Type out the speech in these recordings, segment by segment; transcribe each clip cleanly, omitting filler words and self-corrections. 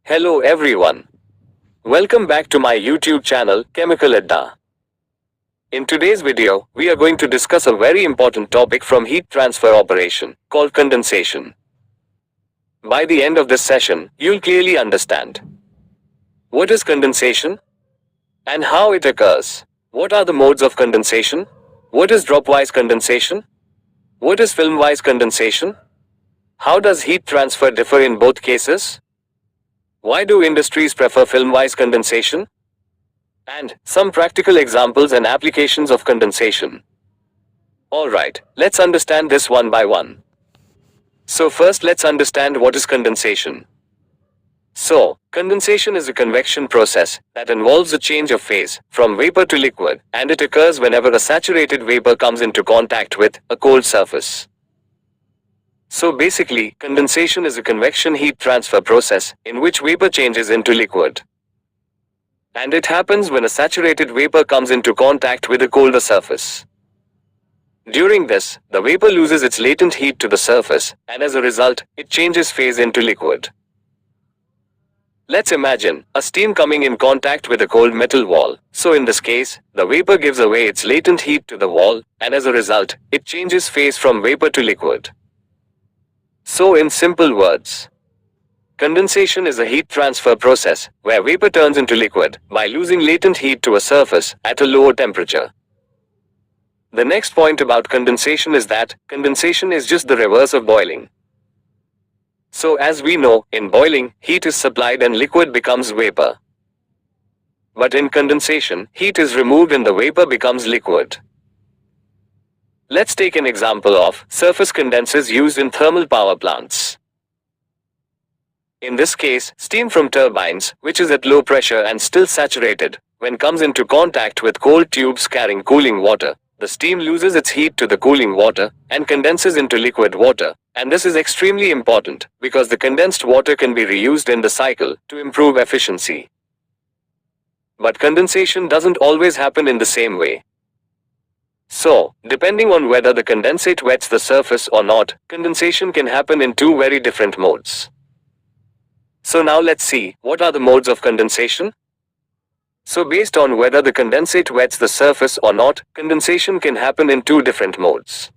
Hello everyone. Welcome back to my YouTube channel, Chemical Adda. In today's video, we are going to discuss a very important topic from heat transfer operation, called condensation. By the end of this session, you'll clearly understand what is condensation and how it occurs. What are the modes of condensation? What is dropwise condensation? What is filmwise condensation? How does heat transfer differ in both cases? Why do industries prefer filmwise condensation? And some practical examples and applications of condensation. Alright, let's understand this one by one. So first let's understand what is condensation. So, condensation is a convection process that involves a change of phase from vapor to liquid, and it occurs whenever a saturated vapor comes into contact with a cold surface. So basically, condensation is a convection heat transfer process in which vapor changes into liquid. And it happens when a saturated vapor comes into contact with a colder surface. During this, the vapor loses its latent heat to the surface, and as a result, it changes phase into liquid. Let's imagine a steam coming in contact with a cold metal wall. So in this case, the vapor gives away its latent heat to the wall, and as a result, it changes phase from vapor to liquid. So in simple words, condensation is a heat transfer process where vapor turns into liquid by losing latent heat to a surface at a lower temperature. The next point about condensation is that condensation is just the reverse of boiling. So as we know, in boiling, heat is supplied and liquid becomes vapor. But in condensation, heat is removed and the vapor becomes liquid. Let's take an example of surface condensers used in thermal power plants. In this case, steam from turbines, which is at low pressure and still saturated, when comes into contact with cold tubes carrying cooling water, the steam loses its heat to the cooling water and condenses into liquid water. And this is extremely important because the condensed water can be reused in the cycle to improve efficiency. But condensation doesn't always happen in the same way. So, depending on whether the condensate wets the surface or not, condensation can happen in two very different modes. So now let's see, what are the modes of condensation? So based on whether the condensate wets the surface or not, condensation can happen in two different modes.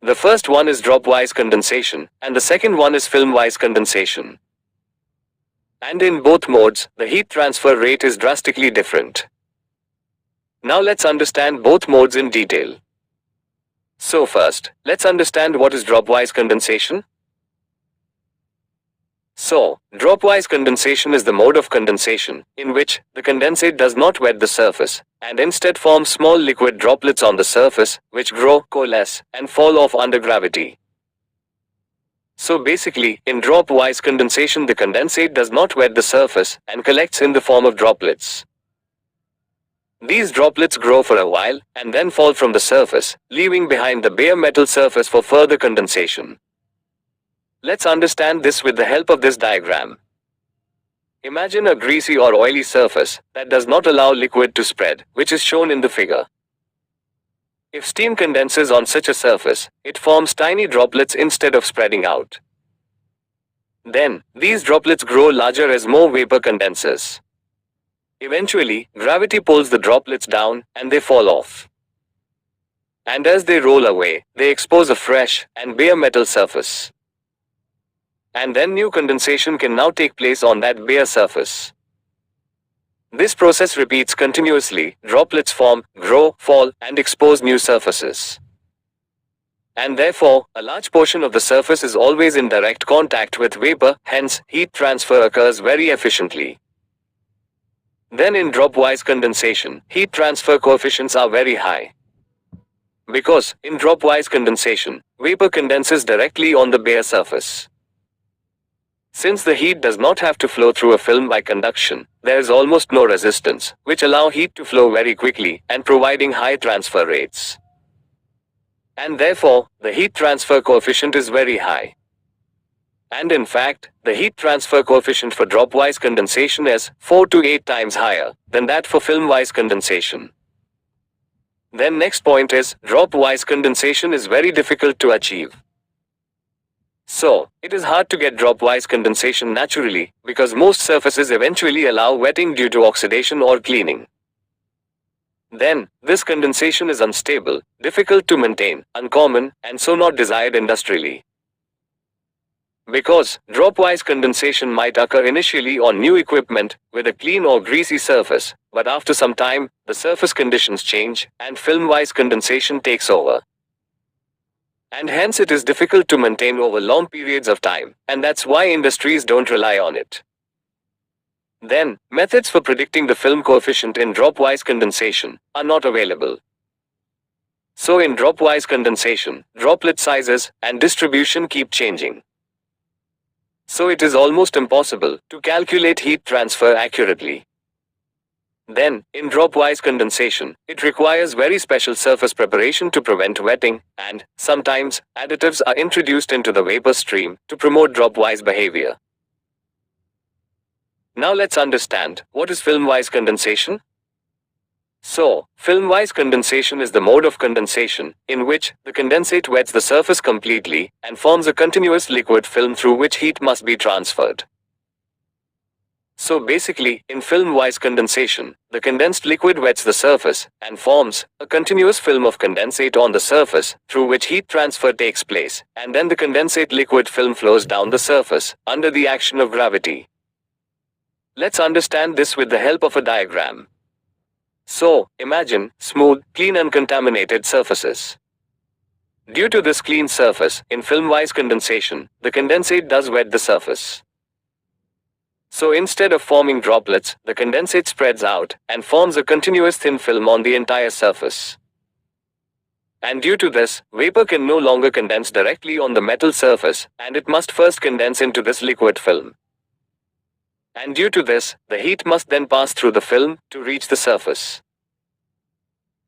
The first one is dropwise condensation, and the second one is filmwise condensation. And in both modes, the heat transfer rate is drastically different. Now let's understand both modes in detail. So first, let's understand what is dropwise condensation. So, dropwise condensation is the mode of condensation in which the condensate does not wet the surface and instead forms small liquid droplets on the surface which grow, coalesce, and fall off under gravity. So basically, in dropwise condensation the condensate does not wet the surface and collects in the form of droplets. These droplets grow for a while and then fall from the surface, leaving behind the bare metal surface for further condensation. Let's understand this with the help of this diagram. Imagine a greasy or oily surface that does not allow liquid to spread, which is shown in the figure. If steam condenses on such a surface, it forms tiny droplets instead of spreading out. Then, these droplets grow larger as more vapor condenses. Eventually, gravity pulls the droplets down and they fall off. And as they roll away, they expose a fresh and bare metal surface. And then new condensation can now take place on that bare surface. This process repeats continuously. Droplets form, grow, fall, and expose new surfaces. And therefore, a large portion of the surface is always in direct contact with vapor, hence, heat transfer occurs very efficiently. Then in dropwise condensation, heat transfer coefficients are very high. Because, in dropwise condensation, vapor condenses directly on the bare surface. Since the heat does not have to flow through a film by conduction, there is almost no resistance, which allow heat to flow very quickly and providing high transfer rates. And therefore, the heat transfer coefficient is very high. And in fact, the heat transfer coefficient for dropwise condensation is 4 to 8 times higher than that for filmwise condensation. Then next point is, dropwise condensation is very difficult to achieve. So, it is hard to get dropwise condensation naturally because most surfaces eventually allow wetting due to oxidation or cleaning. Then, this condensation is unstable, difficult to maintain, uncommon, and so not desired industrially. Because dropwise condensation might occur initially on new equipment with a clean or greasy surface, but after some time, the surface conditions change and film-wise condensation takes over. And hence it is difficult to maintain over long periods of time, and that's why industries don't rely on it. Then, methods for predicting the film coefficient in dropwise condensation are not available. So in dropwise condensation, droplet sizes and distribution keep changing. So it is almost impossible to calculate heat transfer accurately. Then, in dropwise condensation, it requires very special surface preparation to prevent wetting, and, sometimes, additives are introduced into the vapor stream to promote dropwise behavior. Now let's understand, what is film-wise condensation? So, film-wise condensation is the mode of condensation, in which the condensate wets the surface completely, and forms a continuous liquid film through which heat must be transferred. So basically, in film-wise condensation, the condensed liquid wets the surface, and forms a continuous film of condensate on the surface, through which heat transfer takes place, and then the condensate liquid film flows down the surface, under the action of gravity. Let's understand this with the help of a diagram. So, imagine smooth, clean uncontaminated surfaces. Due to this clean surface, in film-wise condensation, the condensate does wet the surface. So instead of forming droplets, the condensate spreads out and forms a continuous thin film on the entire surface. And due to this, vapor can no longer condense directly on the metal surface, and it must first condense into this liquid film. And due to this, the heat must then pass through the film to reach the surface.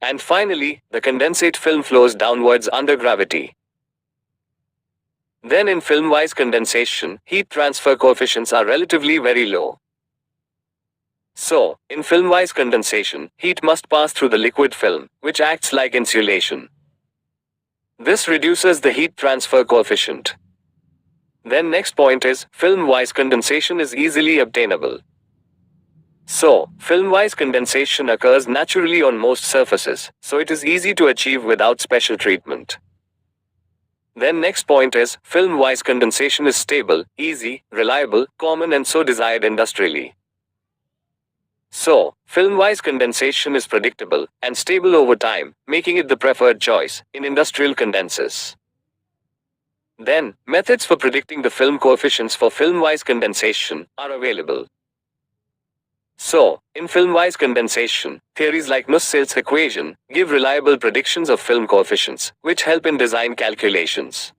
And finally, the condensate film flows downwards under gravity. Then in film-wise condensation, heat transfer coefficients are relatively very low. So, in film-wise condensation, heat must pass through the liquid film, which acts like insulation. This reduces the heat transfer coefficient. Then next point is, film-wise condensation is easily obtainable. So, film-wise condensation occurs naturally on most surfaces, so it is easy to achieve without special treatment. Then next point is, film-wise condensation is stable, easy, reliable, common and so desired industrially. So, film-wise condensation is predictable and stable over time, making it the preferred choice in industrial condensers. Then, methods for predicting the film coefficients for film-wise condensation are available. So, in film-wise condensation, theories like Nusselt's equation give reliable predictions of film coefficients, which help in design calculations.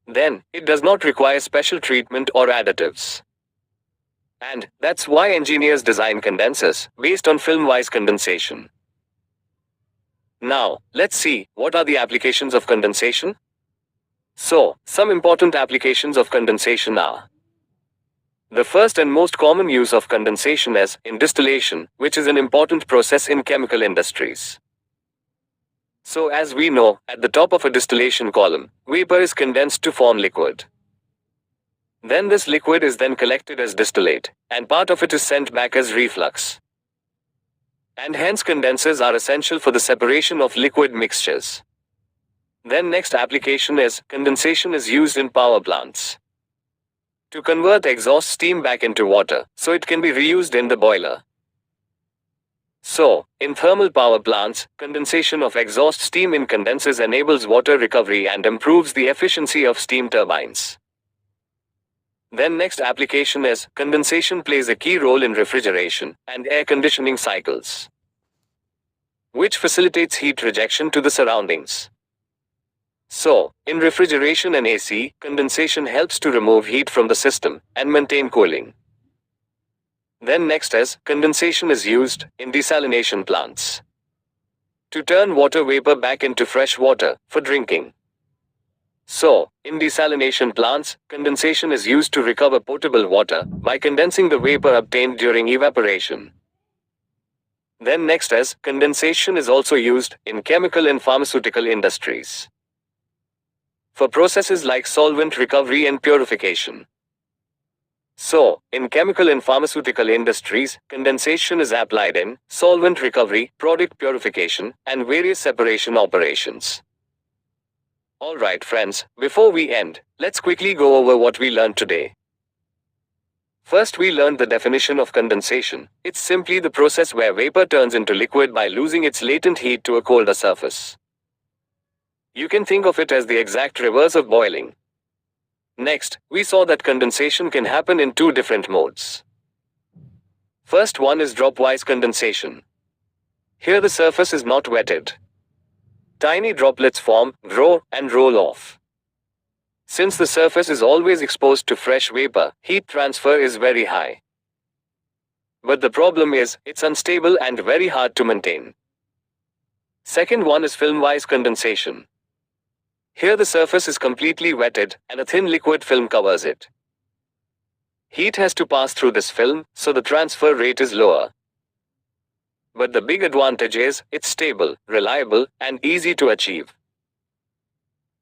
Then, it does not require special treatment or additives. And that's why engineers design condensers based on film-wise condensation. Now, let's see, what are the applications of condensation? So, some important applications of condensation are: the first and most common use of condensation is in distillation, which is an important process in chemical industries. So as we know, at the top of a distillation column, vapor is condensed to form liquid. Then this liquid is then collected as distillate, and part of it is sent back as reflux. And hence condensers are essential for the separation of liquid mixtures. Then next application is, condensation is used in power plants to convert exhaust steam back into water, so it can be reused in the boiler. So, in thermal power plants, condensation of exhaust steam in condensers enables water recovery and improves the efficiency of steam turbines. Then next application is, condensation plays a key role in refrigeration and air conditioning cycles, which facilitates heat rejection to the surroundings. So, in refrigeration and AC, condensation helps to remove heat from the system and maintain cooling. Then next is, condensation is used in desalination plants to turn water vapor back into fresh water for drinking. So, in desalination plants, condensation is used to recover potable water by condensing the vapor obtained during evaporation. Then next is, condensation is also used in chemical and pharmaceutical industries. for processes like solvent recovery and purification. So, in chemical and pharmaceutical industries, condensation is applied in solvent recovery, product purification, and various separation operations. Alright friends, before we end, let's quickly go over what we learned today. First, we learned the definition of condensation. It's simply the process where vapor turns into liquid by losing its latent heat to a colder surface. You can think of it as the exact reverse of boiling. Next, we saw that condensation can happen in two different modes. First one is dropwise condensation. Here the surface is not wetted. Tiny droplets form, grow, and roll off. Since the surface is always exposed to fresh vapor, heat transfer is very high. But the problem is, it's unstable and very hard to maintain. Second one is filmwise condensation. Here the surface is completely wetted, and a thin liquid film covers it. Heat has to pass through this film, so the transfer rate is lower. But the big advantage is, it's stable, reliable, and easy to achieve.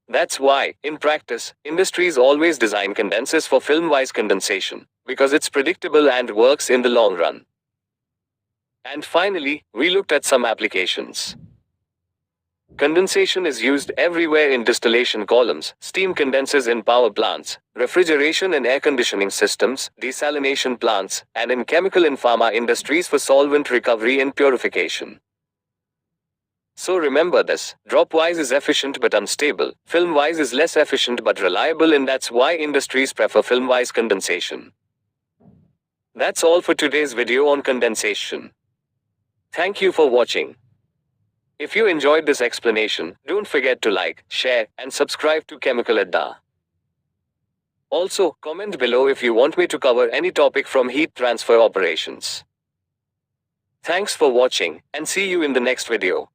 That's why, in practice, industries always design condensers for film-wise condensation, because it's predictable and works in the long run. And finally, we looked at some applications. Condensation is used everywhere in distillation columns, steam condensers in power plants, refrigeration and air conditioning systems, desalination plants, and in chemical and pharma industries for solvent recovery and purification. So remember this, dropwise is efficient but unstable, filmwise is less efficient but reliable, and that's why industries prefer filmwise condensation. That's all for today's video on condensation. Thank you for watching. If you enjoyed this explanation, don't forget to like, share, and subscribe to Chemical Adda. Also, comment below if you want me to cover any topic from heat transfer operations. Thanks for watching, and see you in the next video.